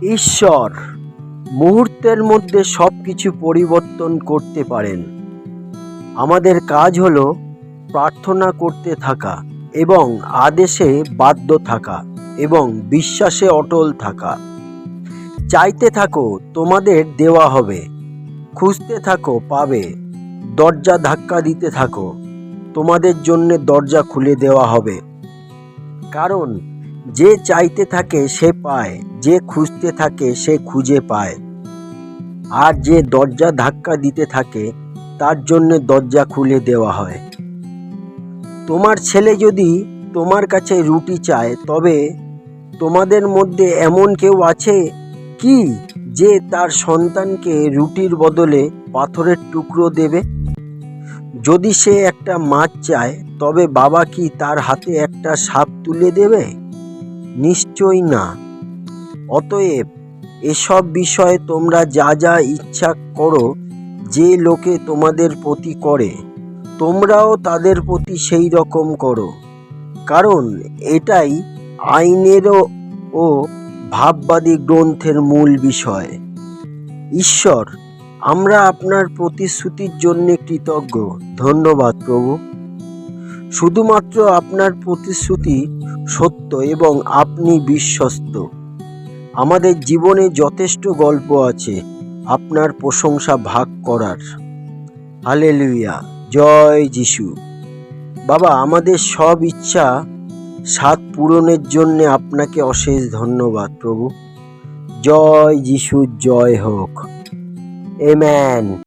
ঈশ্বর মুহূর্তের মধ্যে সব কিছু পরিবর্তন করতে পারেন। আমাদের কাজ হলো প্রার্থনা করতে থাকা এবং আদেশে বাধ্য থাকা এবং বিশ্বাসে অটল থাকা। চাইতে থাকো, তোমাদের দেওয়া হবে। খুঁজতে থাকো, পাবে। দরজা ধাক্কা দিতে থাকো, তোমাদের জন্য দরজা খুলে দেওয়া হবে। কারণ যে চাইতে থাকে সে পায়, যে খুঁজতে থাকে সে খুঁজে পায়, আর যে দরজা ধাক্কা দিতে থাকে তার জন্য দরজা খুলে দেওয়া হয়। তোমার ছেলে যদি তোমার কাছে রুটি চায়, তবে তোমাদের মধ্যে এমন কেউ আছে কি যে তার সন্তানকে রুটির বদলে পাথরের টুকরো দেবে? যদি সে একটা মাছ চায়, তবে বাবা কি তার হাতে একটা সাপ তুলে দেবে? নিশ্চয়ই না। অতএব এসব বিষয়ে তোমরা যা যা ইচ্ছা করো, যে লোকে তোমাদের প্রতি করে, তোমরাও তাদের প্রতি সেই রকম করো, কারণ এটাই আইনেরও ও ভাববাদী গ্রন্থের মূল বিষয়। ঈশ্বর, আমরা আপনার প্রতিশ্রুতির জন্য কৃতজ্ঞ। ধন্যবাদ প্রভু। শুধুমাত্র আপনার প্রতিশ্রুতি সত্য এবং আপনি বিশ্বস্ত। আমাদের জীবনে যথেষ্ট গল্প আছে আপনার প্রশংসা ভাগ করার। হালেলুয়া, জয় যিশু। বাবা, আমাদের সব ইচ্ছা স্বাদ পূরণের জন্য আপনাকে অশেষ ধন্যবাদ প্রভু। জয় যিশু, জয় হোক। আমেন।